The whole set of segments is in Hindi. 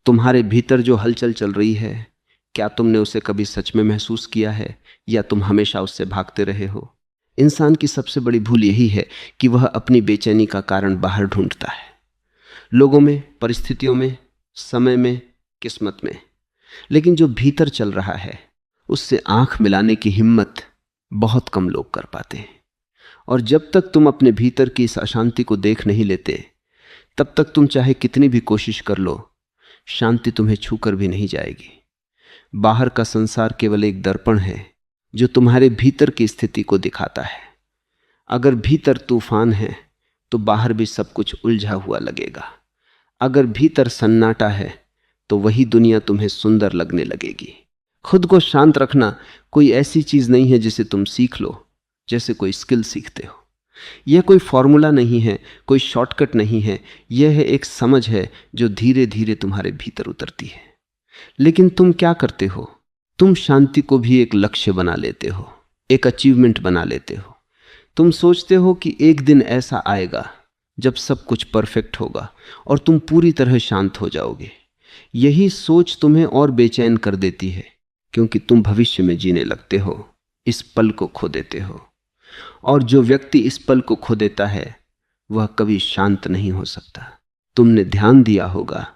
तुम्हारे भीतर जो हलचल चल रही है, क्या तुमने उसे कभी सच में महसूस किया है या तुम हमेशा उससे भागते रहे हो? इंसान की सबसे बड़ी भूल यही है कि वह अपनी बेचैनी का कारण बाहर ढूंढता है, लोगों में, परिस्थितियों में, समय में, किस्मत में। लेकिन जो भीतर चल रहा है उससे आंख मिलाने की हिम्मत बहुत कम लोग कर पाते हैं। और जब तक तुम अपने भीतर की इस अशांति को देख नहीं लेते, तब तक तुम चाहे कितनी भी कोशिश कर लो, शांति तुम्हें छूकर भी नहीं जाएगी। बाहर का संसार केवल एक दर्पण है जो तुम्हारे भीतर की स्थिति को दिखाता है। अगर भीतर तूफान है तो बाहर भी सब कुछ उलझा हुआ लगेगा। अगर भीतर सन्नाटा है तो वही दुनिया तुम्हें सुंदर लगने लगेगी। खुद को शांत रखना कोई ऐसी चीज नहीं है जिसे तुम सीख लो जैसे कोई स्किल सीखते हो। यह कोई फॉर्मूला नहीं है, कोई शॉर्टकट नहीं है। यह है एक समझ है जो धीरे धीरे तुम्हारे भीतर उतरती है। लेकिन तुम क्या करते हो? तुम शांति को भी एक लक्ष्य बना लेते हो, एक अचीवमेंट बना लेते हो। तुम सोचते हो कि एक दिन ऐसा आएगा जब सब कुछ परफेक्ट होगा और तुम पूरी तरह शांत हो जाओगे। यही सोच तुम्हें और बेचैन कर देती है, क्योंकि तुम भविष्य में जीने लगते हो, इस पल को खो देते हो। और जो व्यक्ति इस पल को खो देता है वह कभी शांत नहीं हो सकता। तुमने ध्यान दिया होगा,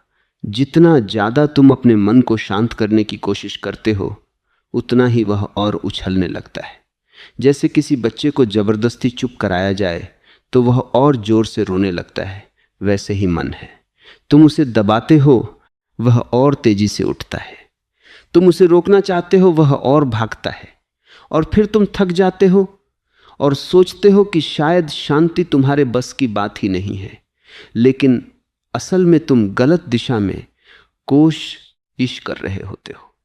जितना ज्यादा तुम अपने मन को शांत करने की कोशिश करते हो उतना ही वह और उछलने लगता है। जैसे किसी बच्चे को जबरदस्ती चुप कराया जाए तो वह और जोर से रोने लगता है, वैसे ही मन है। तुम उसे दबाते हो, वह और तेजी से उठता है। तुम उसे रोकना चाहते हो, वह और भागता है। और फिर तुम थक जाते हो और सोचते हो कि शायद शांति तुम्हारे बस की बात ही नहीं है। लेकिन असल में तुम गलत दिशा में कोशिश कर रहे होते हो।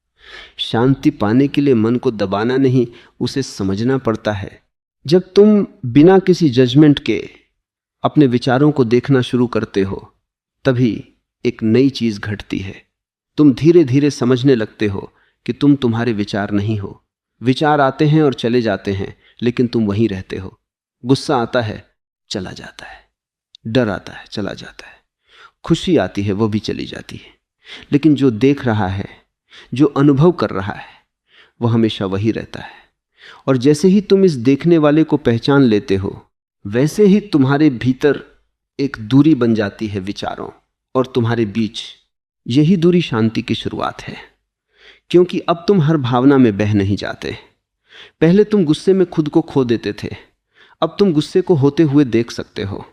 शांति पाने के लिए मन को दबाना नहीं, उसे समझना पड़ता है। जब तुम बिना किसी जजमेंट के अपने विचारों को देखना शुरू करते हो, तभी एक नई चीज घटती है। तुम धीरे धीरे समझने लगते हो कि तुम तुम्हारे विचार नहीं हो। विचार आते हैं और चले जाते हैं, लेकिन तुम वहीं रहते हो। गुस्सा आता है, चला जाता है। डर आता है, चला जाता है। खुशी आती है, वो भी चली जाती है। लेकिन जो देख रहा है, जो अनुभव कर रहा है, वह हमेशा वही रहता है। और जैसे ही तुम इस देखने वाले को पहचान लेते हो, वैसे ही तुम्हारे भीतर एक दूरी बन जाती है विचारों और तुम्हारे बीच। यही दूरी शांति की शुरुआत है, क्योंकि अब तुम हर भावना में बह नहीं जाते। पहले तुम गुस्से में खुद को खो देते थे, अब तुम गुस्से को होते हुए देख सकते हो।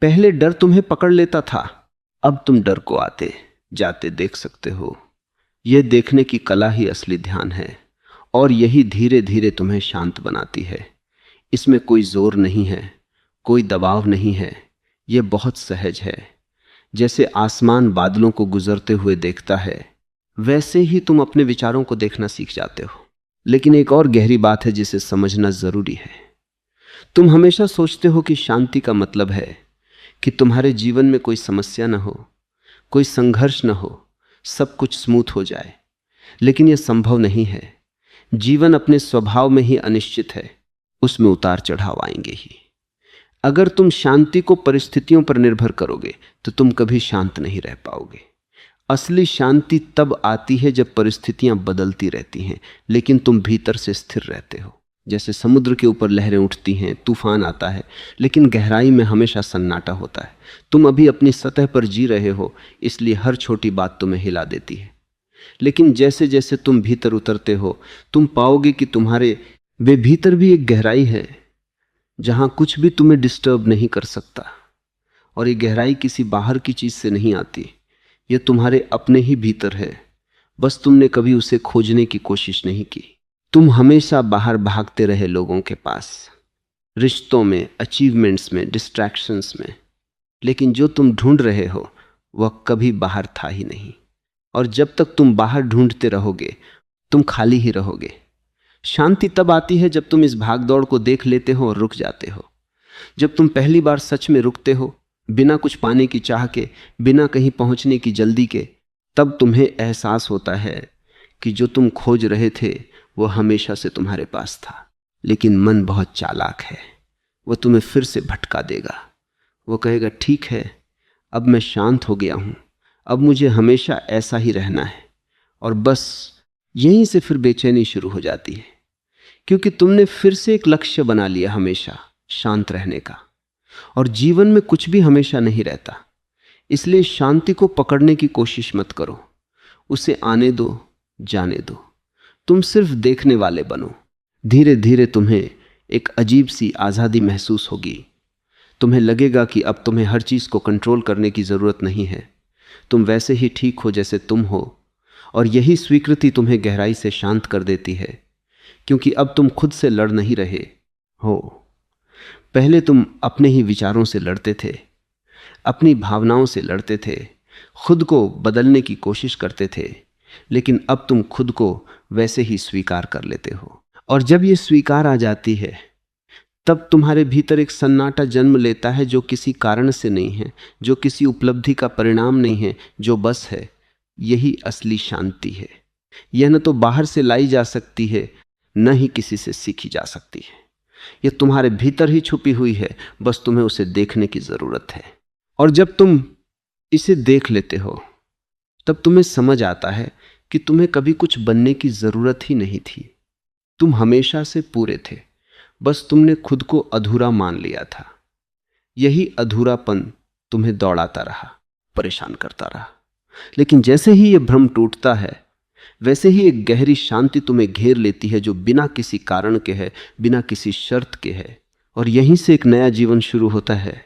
पहले डर तुम्हें पकड़ लेता था, अब तुम डर को आते जाते देख सकते हो। यह देखने की कला ही असली ध्यान है, और यही धीरे धीरे तुम्हें शांत बनाती है। इसमें कोई जोर नहीं है, कोई दबाव नहीं है, यह बहुत सहज है। जैसे आसमान बादलों को गुजरते हुए देखता है, वैसे ही तुम अपने विचारों को देखना सीख जाते हो। लेकिन एक और गहरी बात है जिसे समझना जरूरी है। तुम हमेशा सोचते हो कि शांति का मतलब है कि तुम्हारे जीवन में कोई समस्या न हो, कोई संघर्ष न हो, सब कुछ स्मूथ हो जाए। लेकिन यह संभव नहीं है। जीवन अपने स्वभाव में ही अनिश्चित है, उसमें उतार चढ़ाव आएंगे ही। अगर तुम शांति को परिस्थितियों पर निर्भर करोगे तो तुम कभी शांत नहीं रह पाओगे। असली शांति तब आती है जब परिस्थितियां बदलती रहती हैं, लेकिन तुम भीतर से स्थिर रहते हो। जैसे समुद्र के ऊपर लहरें उठती हैं, तूफान आता है, लेकिन गहराई में हमेशा सन्नाटा होता है। तुम अभी अपनी सतह पर जी रहे हो, इसलिए हर छोटी बात तुम्हें हिला देती है। लेकिन जैसे जैसे तुम भीतर उतरते हो, तुम पाओगे कि तुम्हारे वे भीतर भी एक गहराई है जहां कुछ भी तुम्हें डिस्टर्ब नहीं कर सकता। और ये गहराई किसी बाहर की चीज से नहीं आती, यह तुम्हारे अपने ही भीतर है। बस तुमने कभी उसे खोजने की कोशिश नहीं की। तुम हमेशा बाहर भागते रहे, लोगों के पास, रिश्तों में, अचीवमेंट्स में, डिस्ट्रैक्शंस में। लेकिन जो तुम ढूंढ रहे हो वह कभी बाहर था ही नहीं। और जब तक तुम बाहर ढूंढते रहोगे तुम खाली ही रहोगे। शांति तब आती है जब तुम इस भागदौड़ को देख लेते हो और रुक जाते हो। जब तुम पहली बार सच में रुकते हो, बिना कुछ पाने की चाह के, बिना कहीं पहुंचने की जल्दी के, तब तुम्हें एहसास होता है कि जो तुम खोज रहे थे वो हमेशा से तुम्हारे पास था। लेकिन मन बहुत चालाक है, वो तुम्हें फिर से भटका देगा। वो कहेगा, ठीक है, अब मैं शांत हो गया हूं, अब मुझे हमेशा ऐसा ही रहना है। और बस यहीं से फिर बेचैनी शुरू हो जाती है, क्योंकि तुमने फिर से एक लक्ष्य बना लिया हमेशा शांत रहने का। और जीवन में कुछ भी हमेशा नहीं रहता, इसलिए शांति को पकड़ने की कोशिश मत करो। उसे आने दो, जाने दो। तुम सिर्फ देखने वाले बनो। धीरे धीरे तुम्हें एक अजीब सी आज़ादी महसूस होगी। तुम्हें लगेगा कि अब तुम्हें हर चीज़ को कंट्रोल करने की ज़रूरत नहीं है। तुम वैसे ही ठीक हो जैसे तुम हो। और यही स्वीकृति तुम्हें गहराई से शांत कर देती है, क्योंकि अब तुम खुद से लड़ नहीं रहे हो। पहले तुम अपने ही विचारों से लड़ते थे, अपनी भावनाओं से लड़ते थे, खुद को बदलने की कोशिश करते थे। लेकिन अब तुम खुद को वैसे ही स्वीकार कर लेते हो। और जब ये स्वीकार आ जाती है, तब तुम्हारे भीतर एक सन्नाटा जन्म लेता है, जो किसी कारण से नहीं है, जो किसी उपलब्धि का परिणाम नहीं है, जो बस है। यही असली शांति है। यह न तो बाहर से लाई जा सकती है, न ही किसी से सीखी जा सकती है। यह तुम्हारे भीतर ही छुपी हुई है, बस तुम्हें उसे देखने की जरूरत है। और जब तुम इसे देख लेते हो, तब तुम्हें समझ आता है कि तुम्हें कभी कुछ बनने की जरूरत ही नहीं थी। तुम हमेशा से पूरे थे, बस तुमने खुद को अधूरा मान लिया था। यही अधूरापन तुम्हें दौड़ाता रहा, परेशान करता रहा। लेकिन जैसे ही यह भ्रम टूटता है, वैसे ही एक गहरी शांति तुम्हें घेर लेती है, जो बिना किसी कारण के है, बिना किसी शर्त के है। और यहीं से एक नया जीवन शुरू होता है,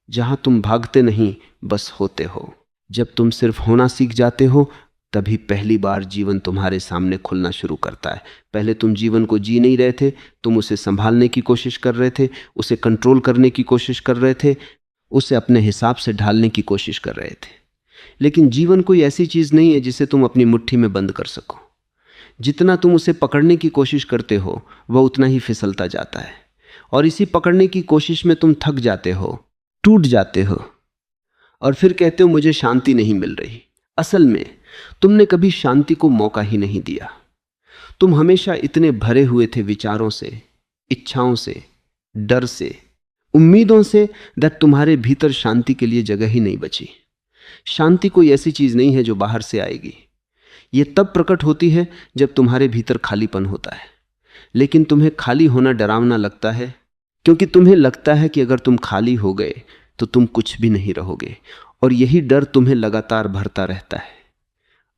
जहां तुम भागते नहीं, बस होते हो। जब तुम सिर्फ होना सीख जाते हो, तभी पहली बार जीवन तुम्हारे सामने खुलना शुरू करता है। पहले तुम जीवन को जी नहीं रहे थे, तुम उसे संभालने की कोशिश कर रहे थे, उसे कंट्रोल करने की कोशिश कर रहे थे, उसे अपने हिसाब से ढालने की कोशिश कर रहे थे। लेकिन जीवन कोई ऐसी चीज नहीं है जिसे तुम अपनी मुट्ठी में बंद कर सको। जितना तुम उसे पकड़ने की कोशिश करते हो, वह उतना ही फिसलता जाता है। और इसी पकड़ने की कोशिश में तुम थक जाते हो, टूट जाते हो, और फिर कहते हो मुझे शांति नहीं मिल रही। असल में तुमने कभी शांति को मौका ही नहीं दिया। तुम हमेशा इतने भरे हुए थे विचारों से, इच्छाओं से, डर से, उम्मीदों से, दैट तुम्हारे भीतर शांति के लिए जगह ही नहीं बची। शांति कोई ऐसी चीज नहीं है जो बाहर से आएगी। यह तब प्रकट होती है जब तुम्हारे भीतर खालीपन होता है। लेकिन तुम्हें खाली होना डरावना लगता है, क्योंकि तुम्हें लगता है कि अगर तुम खाली हो गए तो तुम कुछ भी नहीं रहोगे। और यही डर तुम्हें लगातार भरता रहता है,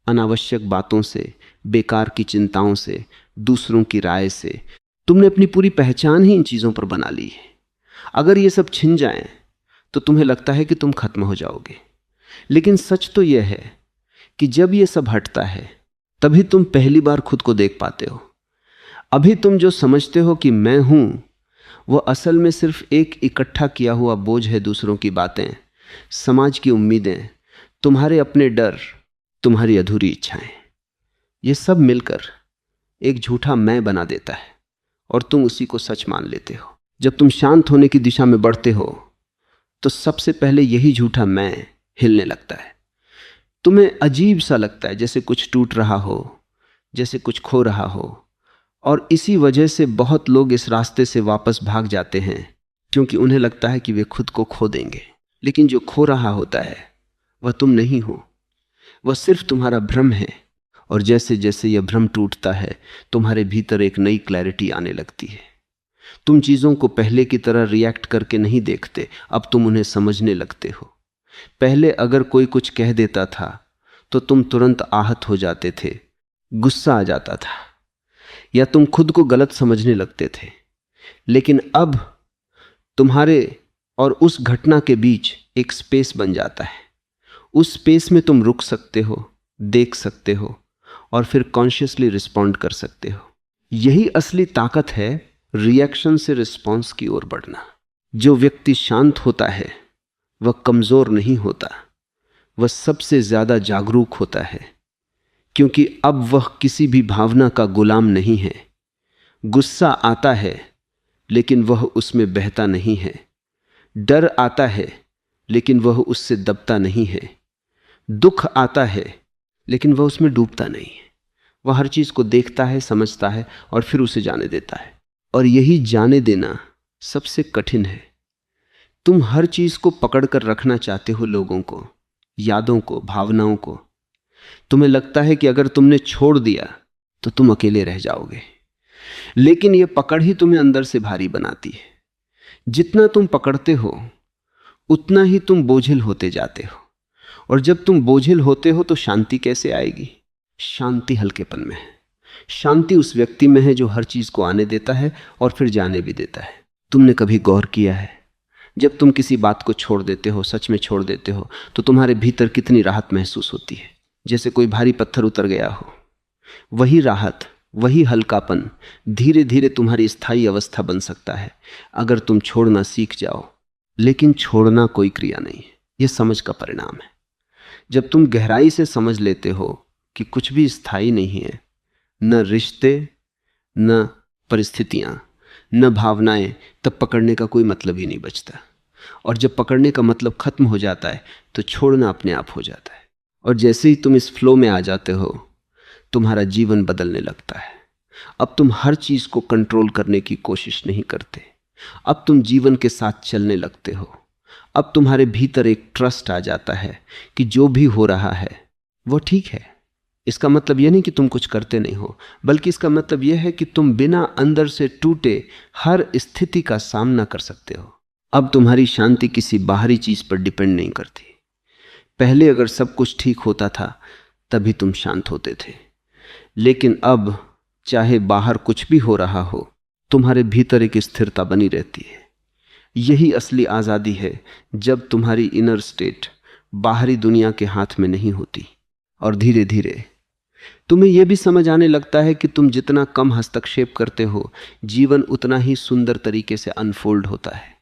अनावश्यक बातों से, बेकार की चिंताओं से, दूसरों की राय से। तुमने अपनी पूरी पहचान ही इन चीजों पर बना ली है। अगर ये सब छिन जाएं तो तुम्हें लगता है कि तुम खत्म हो जाओगे। लेकिन सच तो यह है कि जब ये सब हटता है, तभी तुम पहली बार खुद को देख पाते हो। अभी तुम जो समझते हो कि मैं हूं, वह असल में सिर्फ एक इकट्ठा किया हुआ बोझ है। दूसरों की बातें, समाज की उम्मीदें, तुम्हारे अपने डर, तुम्हारी अधूरी इच्छाएं, ये सब मिलकर एक झूठा मैं बना देता है, और तुम उसी को सच मान लेते हो। जब तुम शांत होने की दिशा में बढ़ते हो, तो सबसे पहले यही झूठा मैं हिलने लगता है। तुम्हें अजीब सा लगता है, जैसे कुछ टूट रहा हो, जैसे कुछ खो रहा हो। और इसी वजह से बहुत लोग इस रास्ते से वापस भाग जाते हैं, क्योंकि उन्हें लगता है कि वे खुद को खो देंगे। लेकिन जो खो रहा होता है वह तुम नहीं हो, वह सिर्फ तुम्हारा भ्रम है। और जैसे जैसे यह भ्रम टूटता है, तुम्हारे भीतर एक नई क्लैरिटी आने लगती है। तुम चीज़ों को पहले की तरह रिएक्ट करके नहीं देखते, अब तुम उन्हें समझने लगते हो। पहले अगर कोई कुछ कह देता था तो तुम तुरंत आहत हो जाते थे, गुस्सा आ जाता था, या तुम खुद को गलत समझने लगते थे। लेकिन अब तुम्हारे और उस घटना के बीच एक स्पेस बन जाता है। उस स्पेस में तुम रुक सकते हो, देख सकते हो, और फिर कॉन्शियसली रिस्पॉन्ड कर सकते हो। यही असली ताकत है, रिएक्शन से रिस्पॉन्स की ओर बढ़ना। जो व्यक्ति शांत होता है वह कमजोर नहीं होता, वह सबसे ज्यादा जागरूक होता है, क्योंकि अब वह किसी भी भावना का गुलाम नहीं है। गुस्सा आता है लेकिन वह उसमें बहता नहीं है, डर आता है लेकिन वह उससे दबता नहीं है, दुख आता है लेकिन वह उसमें डूबता नहीं है। वह हर चीज को देखता है, समझता है, और फिर उसे जाने देता है। और यही जाने देना सबसे कठिन है। तुम हर चीज को पकड़ कर रखना चाहते हो लोगों को, यादों को, भावनाओं को। तुम्हें लगता है कि अगर तुमने छोड़ दिया तो तुम अकेले रह जाओगे, लेकिन यह पकड़ ही तुम्हें अंदर से भारी बनाती है। जितना तुम पकड़ते हो उतना ही तुम बोझिल होते जाते हो, और जब तुम बोझिल होते हो तो शांति कैसे आएगी? शांति हल्केपन में है। शांति उस व्यक्ति में है जो हर चीज को आने देता है और फिर जाने भी देता है। तुमने कभी गौर किया है, जब तुम किसी बात को छोड़ देते हो, सच में छोड़ देते हो, तो तुम्हारे भीतर कितनी राहत महसूस होती है, जैसे कोई भारी पत्थर उतर गया हो। वही राहत, वही हल्कापन धीरे धीरे तुम्हारी स्थायी अवस्था बन सकता है अगर तुम छोड़ना सीख जाओ। लेकिन छोड़ना कोई क्रिया नहीं है, यह समझ का परिणाम है। जब तुम गहराई से समझ लेते हो कि कुछ भी स्थायी नहीं है, न रिश्ते, न परिस्थितियां, न भावनाएं, तब पकड़ने का कोई मतलब ही नहीं बचता। और जब पकड़ने का मतलब खत्म हो जाता है तो छोड़ना अपने आप हो जाता है। और जैसे ही तुम इस फ्लो में आ जाते हो, तुम्हारा जीवन बदलने लगता है। अब तुम हर चीज को कंट्रोल करने की कोशिश नहीं करते, अब तुम जीवन के साथ चलने लगते हो। अब तुम्हारे भीतर एक ट्रस्ट आ जाता है कि जो भी हो रहा है वो ठीक है। इसका मतलब यह नहीं कि तुम कुछ करते नहीं हो, बल्कि इसका मतलब यह है कि तुम बिना अंदर से टूटे हर स्थिति का सामना कर सकते हो। अब तुम्हारी शांति किसी बाहरी चीज पर डिपेंड नहीं करती। पहले अगर सब कुछ ठीक होता था तभी तुम शांत होते थे, लेकिन अब चाहे बाहर कुछ भी हो रहा हो, तुम्हारे भीतर एक स्थिरता बनी रहती है। यही असली आज़ादी है, जब तुम्हारी इनर स्टेट बाहरी दुनिया के हाथ में नहीं होती। और धीरे धीरे तुम्हें यह भी समझ आने लगता है कि तुम जितना कम हस्तक्षेप करते हो, जीवन उतना ही सुंदर तरीके से अनफोल्ड होता है।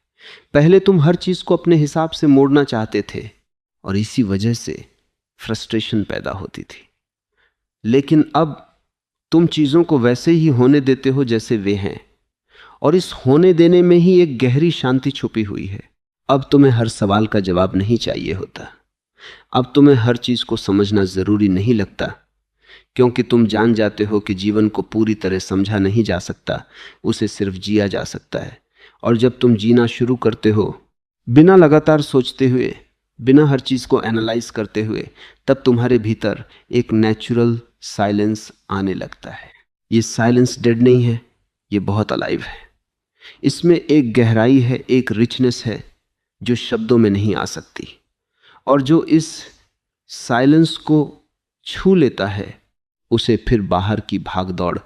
पहले तुम हर चीज को अपने हिसाब से मोड़ना चाहते थे और इसी वजह से फ्रस्ट्रेशन पैदा होती थी। लेकिन अब तुम चीजों को वैसे ही होने देते हो जैसे वे हैं, और इस होने देने में ही एक गहरी शांति छुपी हुई है। अब तुम्हें हर सवाल का जवाब नहीं चाहिए होता। अब तुम्हें हर चीज को समझना जरूरी नहीं लगता, क्योंकि तुम जान जाते हो कि जीवन को पूरी तरह समझा नहीं जा सकता, उसे सिर्फ जिया जा सकता है। और जब तुम जीना शुरू करते हो बिना लगातार सोचते हुए, बिना हर चीज को एनालाइज करते हुए, तब तुम्हारे भीतर एक नेचुरल साइलेंस आने लगता है। ये साइलेंस डेड नहीं है, ये बहुत अलाइव है। इसमें एक गहराई है, एक रिचनेस है जो शब्दों में नहीं आ सकती। और जो इस साइलेंस को छू लेता है, उसे फिर बाहर की भागदौड़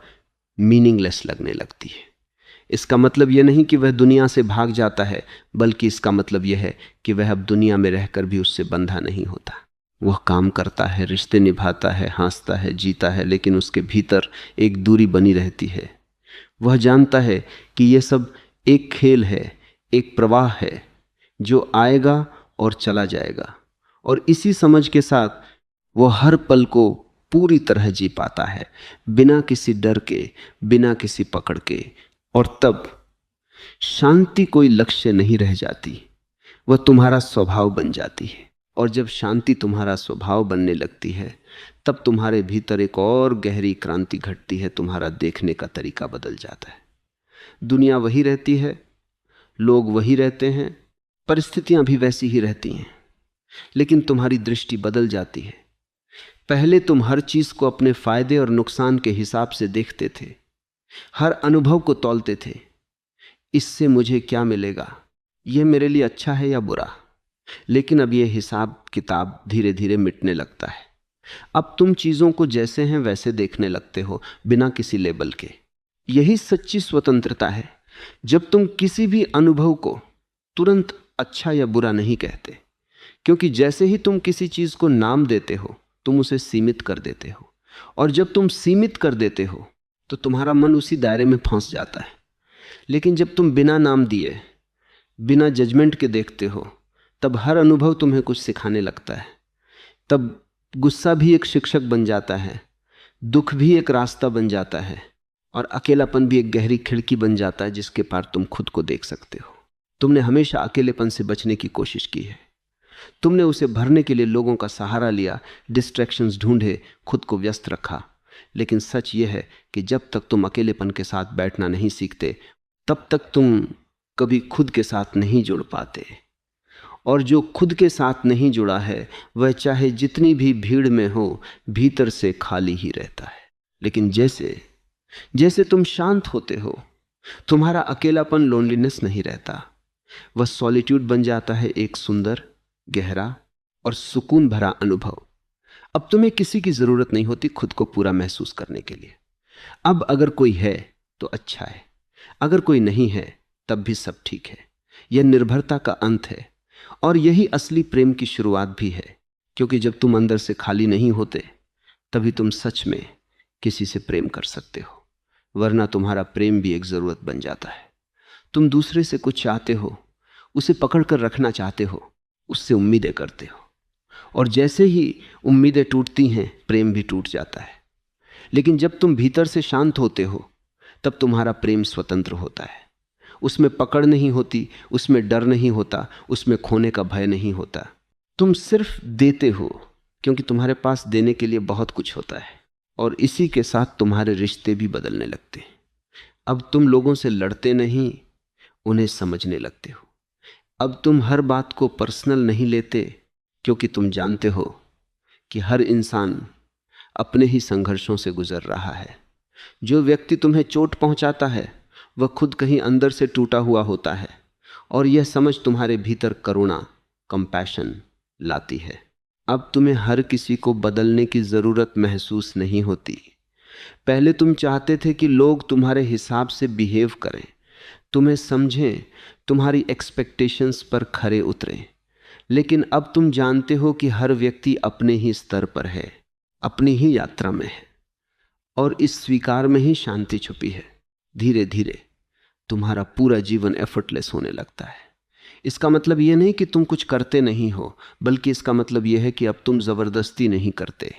मीनिंगलेस लगने लगती है। इसका मतलब यह नहीं कि वह दुनिया से भाग जाता है, बल्कि इसका मतलब यह है कि वह अब दुनिया में रहकर भी उससे बंधा नहीं होता। वह काम करता है, रिश्ते निभाता है, हंसता है, जीता है, लेकिन उसके भीतर एक दूरी बनी रहती है। वह जानता है कि यह सब एक खेल है, एक प्रवाह है जो आएगा और चला जाएगा। और इसी समझ के साथ वह हर पल को पूरी तरह जी पाता है, बिना किसी डर के, बिना किसी पकड़ के। और तब शांति कोई लक्ष्य नहीं रह जाती, वह तुम्हारा स्वभाव बन जाती है। और जब शांति तुम्हारा स्वभाव बनने लगती है, तब तुम्हारे भीतर एक और गहरी क्रांति घटती है। तुम्हारा देखने का तरीका बदल जाता है। दुनिया वही रहती है, लोग वही रहते हैं, परिस्थितियां भी वैसी ही रहती हैं, लेकिन तुम्हारी दृष्टि बदल जाती है। पहले तुम हर चीज को अपने फायदे और नुकसान के हिसाब से देखते थे, हर अनुभव को तौलते थे। इससे मुझे क्या मिलेगा, यह मेरे लिए अच्छा है या बुरा। लेकिन अब यह हिसाब किताब धीरे धीरे मिटने लगता है। अब तुम चीजों को जैसे हैं वैसे देखने लगते हो, बिना किसी लेबल के। यही सच्ची स्वतंत्रता है, जब तुम किसी भी अनुभव को तुरंत अच्छा या बुरा नहीं कहते, क्योंकि जैसे ही तुम किसी चीज को नाम देते हो, तुम उसे सीमित कर देते हो। और जब तुम सीमित कर देते हो तो तुम्हारा मन उसी दायरे में फंस जाता है। लेकिन जब तुम बिना नाम दिए, बिना जजमेंट के देखते हो, तब हर अनुभव तुम्हें कुछ सिखाने लगता है। तब गुस्सा भी एक शिक्षक बन जाता है, दुख भी एक रास्ता बन जाता है, और अकेलापन भी एक गहरी खिड़की बन जाता है जिसके पार तुम खुद को देख सकते हो। तुमने हमेशा अकेलेपन से बचने की कोशिश की है। तुमने उसे भरने के लिए लोगों का सहारा लिया, डिस्ट्रैक्शंस ढूंढे, खुद को व्यस्त रखा। लेकिन सच यह है कि जब तक तुम अकेलेपन के साथ बैठना नहीं सीखते, तब तक तुम कभी खुद के साथ नहीं जुड़ पाते। और जो खुद के साथ नहीं जुड़ा है वह चाहे जितनी भी भीड़ में हो भीतर से खाली ही रहता है। लेकिन जैसे जैसे तुम शांत होते हो तुम्हारा अकेलापन लोनलीनेस नहीं रहता, वह सॉलिट्यूड बन जाता है एक सुंदर, गहरा और सुकून भरा अनुभव। अब तुम्हें किसी की जरूरत नहीं होती खुद को पूरा महसूस करने के लिए। अब अगर कोई है तो अच्छा है, अगर कोई नहीं है तब भी सब ठीक है। यह निर्भरता का अंत है और यही असली प्रेम की शुरुआत भी है, क्योंकि जब तुम अंदर से खाली नहीं होते तभी तुम सच में किसी से प्रेम कर सकते हो, वरना तुम्हारा प्रेम भी एक जरूरत बन जाता है। तुम दूसरे से कुछ चाहते हो, उसे पकड़ कर रखना चाहते हो, उससे उम्मीदें करते हो, और जैसे ही उम्मीदें टूटती हैं प्रेम भी टूट जाता है। लेकिन जब तुम भीतर से शांत होते हो तब तुम्हारा प्रेम स्वतंत्र होता है। उसमें पकड़ नहीं होती, उसमें डर नहीं होता, उसमें खोने का भय नहीं होता। तुम सिर्फ देते हो क्योंकि तुम्हारे पास देने के लिए बहुत कुछ होता है, और इसी के साथ तुम्हारे रिश्ते भी बदलने लगते हैं। अब तुम लोगों से लड़ते नहीं, उन्हें समझने लगते हो। अब तुम हर बात को पर्सनल नहीं लेते, क्योंकि तुम जानते हो कि हर इंसान अपने ही संघर्षों से गुजर रहा है। जो व्यक्ति तुम्हें चोट पहुंचाता है वह खुद कहीं अंदर से टूटा हुआ होता है, और यह समझ तुम्हारे भीतर करुणा, कंपैशन लाती है। अब तुम्हें हर किसी को बदलने की जरूरत महसूस नहीं होती। पहले तुम चाहते थे कि लोग तुम्हारे हिसाब से बिहेव करें, तुम्हें समझें, तुम्हारी एक्सपेक्टेशंस पर खरे उतरें। लेकिन अब तुम जानते हो कि हर व्यक्ति अपने ही स्तर पर है, अपनी ही यात्रा में है, और इस स्वीकार में ही शांति छुपी है। धीरे धीरे तुम्हारा पूरा जीवन एफर्टलेस होने लगता है। इसका मतलब यह नहीं कि तुम कुछ करते नहीं हो, बल्कि इसका मतलब यह है कि अब तुम जबरदस्ती नहीं करते।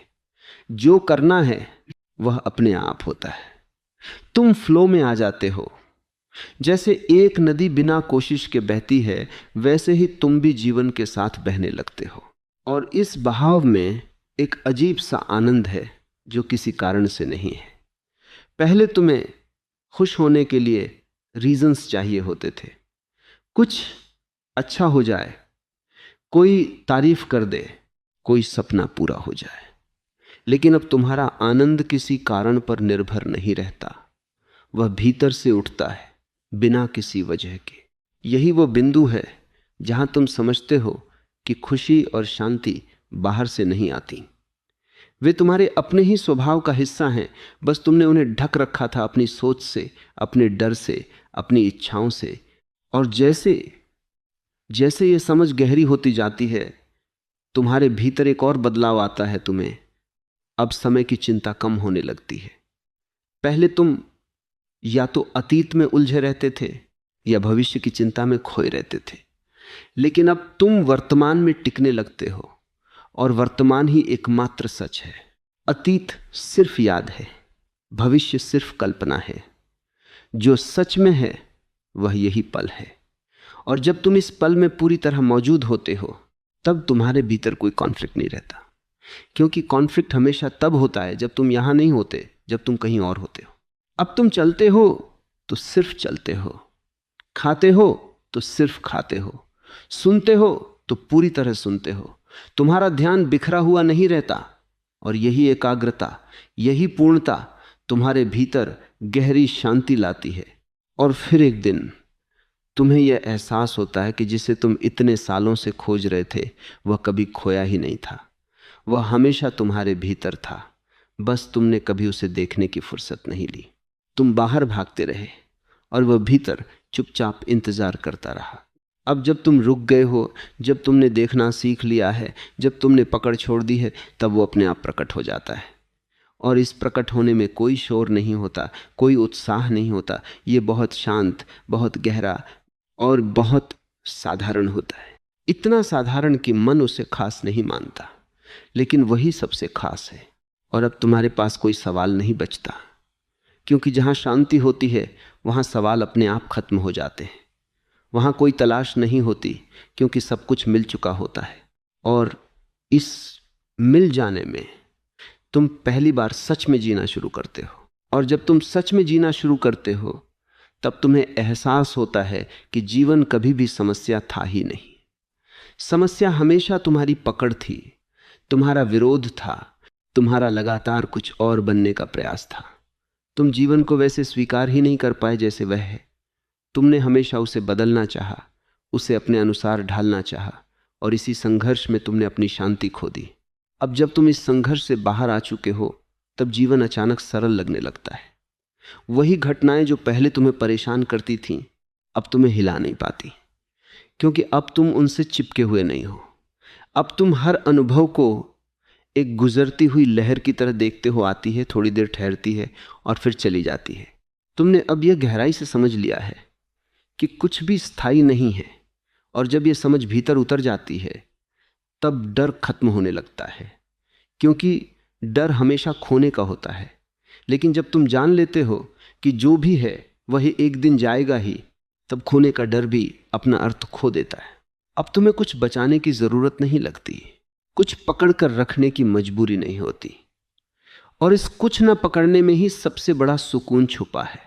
जो करना है वह अपने आप होता है। तुम फ्लो में आ जाते हो। जैसे एक नदी बिना कोशिश के बहती है, वैसे ही तुम भी जीवन के साथ बहने लगते हो, और इस बहाव में एक अजीब सा आनंद है जो किसी कारण से नहीं है। पहले तुम्हें खुश होने के लिए रीजंस चाहिए होते थे, कुछ अच्छा हो जाए, कोई तारीफ कर दे, कोई सपना पूरा हो जाए। लेकिन अब तुम्हारा आनंद किसी कारण पर निर्भर नहीं रहता, वह भीतर से उठता है बिना किसी वजह के। यही वो बिंदु है जहां तुम समझते हो कि खुशी और शांति बाहर से नहीं आती, वे तुम्हारे अपने ही स्वभाव का हिस्सा हैं। बस तुमने उन्हें ढक रखा था अपनी सोच से, अपने डर से, अपनी इच्छाओं से। और जैसे जैसे ये समझ गहरी होती जाती है, तुम्हारे भीतर एक और बदलाव आता है। तुम्हें अब समय की चिंता कम होने लगती है। पहले तुम या तो अतीत में उलझे रहते थे या भविष्य की चिंता में खोए रहते थे, लेकिन अब तुम वर्तमान में टिकने लगते हो, और वर्तमान ही एकमात्र सच है। अतीत सिर्फ याद है, भविष्य सिर्फ कल्पना है। जो सच में है वह यही पल है, और जब तुम इस पल में पूरी तरह मौजूद होते हो तब तुम्हारे भीतर कोई कॉन्फ्लिक्ट नहीं रहता, क्योंकि कॉन्फ्लिक्ट हमेशा तब होता है जब तुम यहां नहीं होते, जब तुम कहीं और होते हो। अब तुम चलते हो तो सिर्फ चलते हो, खाते हो तो सिर्फ खाते हो, सुनते हो तो पूरी तरह सुनते हो। तुम्हारा ध्यान बिखरा हुआ नहीं रहता, और यही एकाग्रता, यही पूर्णता तुम्हारे भीतर गहरी शांति लाती है। और फिर एक दिन तुम्हें यह एहसास होता है कि जिसे तुम इतने सालों से खोज रहे थे वह कभी खोया ही नहीं था, वह हमेशा तुम्हारे भीतर था, बस तुमने कभी उसे देखने की फुर्सत नहीं ली। तुम बाहर भागते रहे और वह भीतर चुपचाप इंतजार करता रहा। अब जब तुम रुक गए हो, जब तुमने देखना सीख लिया है, जब तुमने पकड़ छोड़ दी है, तब वो अपने आप प्रकट हो जाता है। और इस प्रकट होने में कोई शोर नहीं होता, कोई उत्साह नहीं होता। ये बहुत शांत, बहुत गहरा और बहुत साधारण होता है। इतना साधारण कि मन उसे खास नहीं मानता, लेकिन वही सबसे खास है। और अब तुम्हारे पास कोई सवाल नहीं बचता, क्योंकि जहाँ शांति होती है वहाँ सवाल अपने आप खत्म हो जाते हैं। वहाँ कोई तलाश नहीं होती, क्योंकि सब कुछ मिल चुका होता है। और इस मिल जाने में तुम पहली बार सच में जीना शुरू करते हो। और जब तुम सच में जीना शुरू करते हो तब तुम्हें एहसास होता है कि जीवन कभी भी समस्या था ही नहीं। समस्या हमेशा तुम्हारी पकड़ थी, तुम्हारा विरोध था, तुम्हारा लगातार कुछ और बनने का प्रयास था। तुम जीवन को वैसे स्वीकार ही नहीं कर पाए जैसे वह है। तुमने हमेशा उसे बदलना चाहा, उसे अपने अनुसार ढालना चाहा, और इसी संघर्ष में तुमने अपनी शांति खो दी। अब जब तुम इस संघर्ष से बाहर आ चुके हो, तब जीवन अचानक सरल लगने लगता है। वही घटनाएं जो पहले तुम्हें परेशान करती थीं, अब तुम्हें हिला नहीं पाती, क्योंकि अब तुम उनसे चिपके हुए नहीं हो। अब तुम हर अनुभव को एक गुजरती हुई लहर की तरह देखते हो। आती है, थोड़ी देर ठहरती है और फिर चली जाती है। तुमने अब यह गहराई से समझ लिया है कि कुछ भी स्थायी नहीं है, और जब यह समझ भीतर उतर जाती है तब डर खत्म होने लगता है, क्योंकि डर हमेशा खोने का होता है। लेकिन जब तुम जान लेते हो कि जो भी है वह एक दिन जाएगा ही, तब खोने का डर भी अपना अर्थ खो देता है। अब तुम्हें कुछ बचाने की जरूरत नहीं लगती, कुछ पकड़ कर रखने की मजबूरी नहीं होती, और इस कुछ न पकड़ने में ही सबसे बड़ा सुकून छुपा है।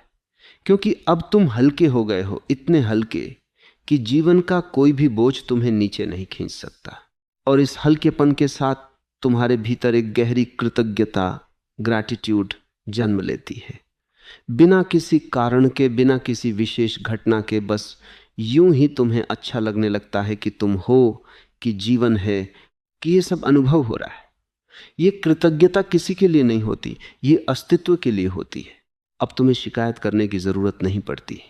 क्योंकि अब तुम हल्के हो गए हो, इतने हल्के कि जीवन का कोई भी बोझ तुम्हें नीचे नहीं खींच सकता। और इस हल्केपन के साथ तुम्हारे भीतर एक गहरी कृतज्ञता, ग्रैटिट्यूड जन्म लेती है। बिना किसी कारण के, बिना किसी विशेष घटना के, बस यूं ही तुम्हें अच्छा लगने लगता है कि तुम हो, कि जीवन है, कि ये सब अनुभव हो रहा है। ये कृतज्ञता किसी के लिए नहीं होती, ये अस्तित्व के लिए होती है। अब तुम्हें शिकायत करने की जरूरत नहीं पड़ती,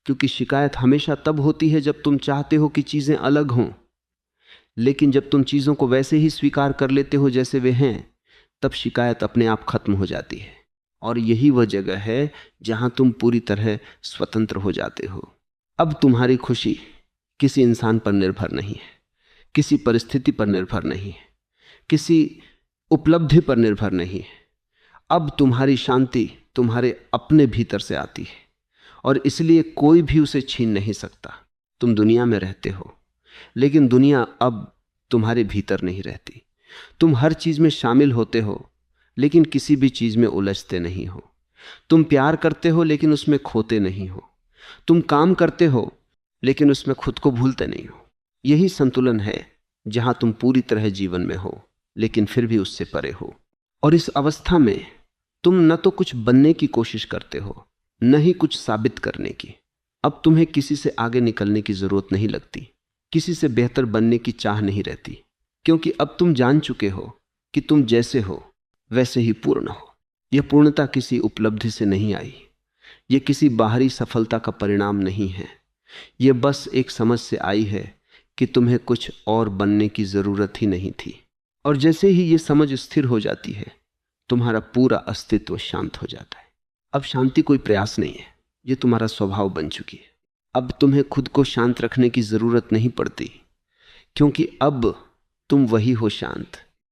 क्योंकि शिकायत हमेशा तब होती है जब तुम चाहते हो कि चीजें अलग हों। लेकिन जब तुम चीजों को वैसे ही स्वीकार कर लेते हो जैसे वे हैं, तब शिकायत अपने आप खत्म हो जाती है। और यही वह जगह है जहां तुम पूरी तरह स्वतंत्र हो जाते हो। अब तुम्हारी खुशी किसी इंसान पर निर्भर नहीं है, किसी परिस्थिति पर निर्भर नहीं है, किसी उपलब्धि पर निर्भर नहीं है। अब तुम्हारी शांति तुम्हारे अपने भीतर से आती है, और इसलिए कोई भी उसे छीन नहीं सकता। तुम दुनिया में रहते हो, लेकिन दुनिया अब तुम्हारे भीतर नहीं रहती। तुम हर चीज में शामिल होते हो, लेकिन किसी भी चीज में उलझते नहीं हो। तुम प्यार करते हो, लेकिन उसमें खोते नहीं हो। तुम काम करते हो, लेकिन उसमें खुद को भूलते नहीं हो। यही संतुलन है जहां तुम पूरी तरह जीवन में हो, लेकिन फिर भी उससे परे हो। और इस अवस्था में तुम न तो कुछ बनने की कोशिश करते हो, न ही कुछ साबित करने की। अब तुम्हें किसी से आगे निकलने की जरूरत नहीं लगती, किसी से बेहतर बनने की चाह नहीं रहती, क्योंकि अब तुम जान चुके हो कि तुम जैसे हो वैसे ही पूर्ण हो। यह पूर्णता किसी उपलब्धि से नहीं आई, यह किसी बाहरी सफलता का परिणाम नहीं है। यह बस एक समझ से आई है कि तुम्हें कुछ और बनने की जरूरत ही नहीं थी। और जैसे ही यह समझ स्थिर हो जाती है, तुम्हारा पूरा अस्तित्व शांत हो जाता है। अब शांति कोई प्रयास नहीं है, यह तुम्हारा स्वभाव बन चुकी है। अब तुम्हें खुद को शांत रखने की जरूरत नहीं पड़ती, क्योंकि अब तुम वही हो शांत